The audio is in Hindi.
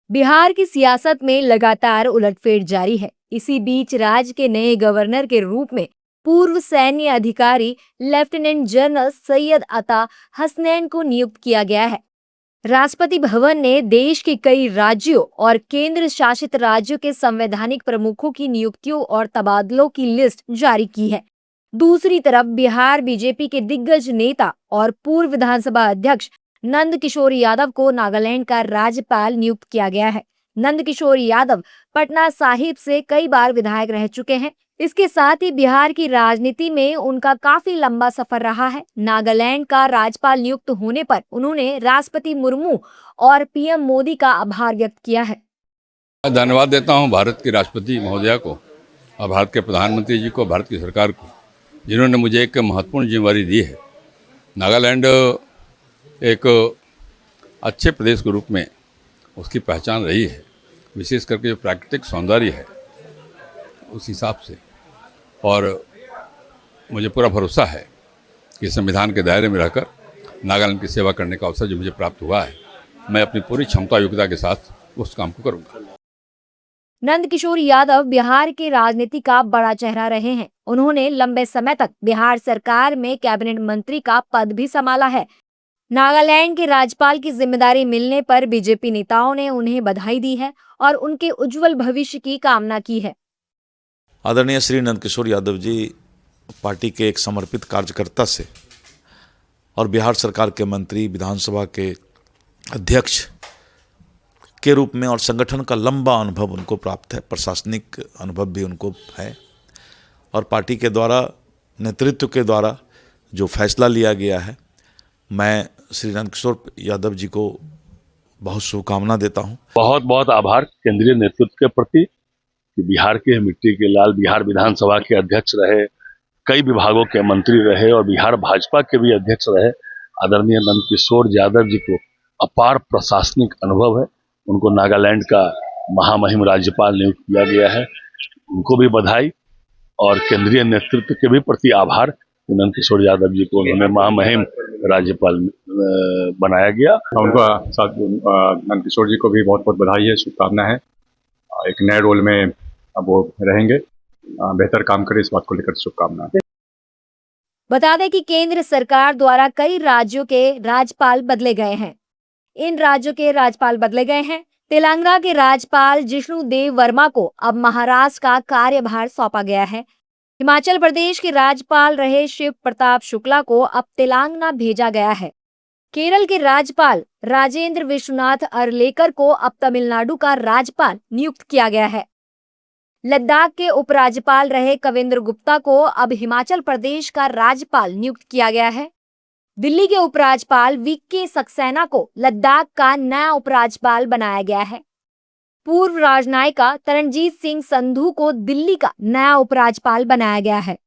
बिहार की सियासत में लगातार उलटफेर जारी है। इसी बीच राज्य के नए गवर्नर के रूप में पूर्व सैन्य अधिकारी लेफ्टिनेंट जनरल सैयद अता हसनैन को नियुक्त किया गया है। राष्ट्रपति भवन ने देश के कई राज्यों और केंद्र शासित राज्यों के संवैधानिक प्रमुखों की नियुक्तियों और तबादलों की लिस्ट जारी की है। दूसरी तरफ बिहार बीजेपी के दिग्गज नेता और पूर्व विधानसभा अध्यक्ष नंद किशोर यादव को नागालैंड का राज्यपाल नियुक्त किया गया है। नंद किशोर यादव पटना साहिब से कई बार विधायक रह चुके हैं। इसके साथ ही बिहार की राजनीति में उनका काफी लंबा सफर रहा है। नागालैंड का राज्यपाल नियुक्त होने पर उन्होंने राष्ट्रपति मुर्मू और पीएम मोदी का आभार व्यक्त किया है। धन्यवाद देता हूं भारत के राष्ट्रपति महोदया को और भारत के प्रधानमंत्री जी को, भारत की सरकार को, जिन्होंने मुझे एक महत्वपूर्ण जिम्मेदारी दी है। नागालैंड एक अच्छे प्रदेश के रूप में उसकी पहचान रही है, विशेष करके जो प्राकृतिक सौंदर्य है उस हिसाब से। और मुझे पूरा भरोसा है कि संविधान के दायरे में रहकर नागालैंड की सेवा करने का अवसर जो मुझे प्राप्त हुआ है, मैं अपनी पूरी क्षमता योग्यता के साथ उस काम को करूँगा। नंद किशोर यादव बिहार के राजनीति का बड़ा चेहरा रहे हैं। उन्होंने लंबे समय तक बिहार सरकार में कैबिनेट मंत्री का पद भी संभाला है। नागालैंड के राज्यपाल की जिम्मेदारी मिलने पर बीजेपी नेताओं ने उन्हें बधाई दी है और उनके उज्जवल भविष्य की कामना की है। आदरणीय श्री नंद किशोर यादव जी पार्टी के एक समर्पित कार्यकर्ता से और बिहार सरकार के मंत्री, विधानसभा के अध्यक्ष के रूप में और संगठन का लंबा अनुभव उनको प्राप्त है, प्रशासनिक अनुभव भी उनको है। और पार्टी के द्वारा, नेतृत्व के द्वारा जो फैसला लिया गया है, मैं श्री नंद किशोर यादव जी को बहुत शुभकामना देता हूं। बहुत बहुत आभार केंद्रीय नेतृत्व के प्रति कि बिहार के मिट्टी के लाल, बिहार विधानसभा के अध्यक्ष रहे, कई विभागों के मंत्री रहे और बिहार भाजपा के भी अध्यक्ष रहे। आदरणीय नंद किशोर यादव जी को अपार प्रशासनिक अनुभव है। उनको नागालैंड का महामहिम राज्यपाल नियुक्त किया गया है। उनको भी बधाई और केंद्रीय नेतृत्व के भी प्रति आभार कि नंद किशोर यादव जी को उन्होंने महामहिम राज्यपाल बनाया गया। उनका साथ नंद किशोर जी को भी बहुत बहुत बधाई है, शुभकामना है। एक नए रोल में अब वो रहेंगे, बेहतर काम करें, इस बात को लेकर शुभकामना। बता दें कि केंद्र सरकार द्वारा कई राज्यों के राज्यपाल बदले गए हैं। इन राज्यों के राज्यपाल बदले गए हैं। तेलंगाना के राज्यपाल जिष्णु देव वर्मा को अब महाराष्ट्र का कार्यभार सौंपा गया है। हिमाचल प्रदेश के राज्यपाल रहे शिव प्रताप शुक्ला को अब तेलंगाना भेजा गया है। केरल के राज्यपाल राजेंद्र विश्वनाथ अरलेकर को अब तमिलनाडु का राज्यपाल नियुक्त किया गया है। लद्दाख के उपराज्यपाल रहे कविंद्र गुप्ता को अब हिमाचल प्रदेश का राज्यपाल नियुक्त किया गया है। दिल्ली के उपराज्यपाल वीके सक्सेना को लद्दाख का नया उपराज्यपाल बनाया गया है। पूर्व राजनायिका तरनजीत सिंह संधू को दिल्ली का नया उपराज्यपाल बनाया गया है।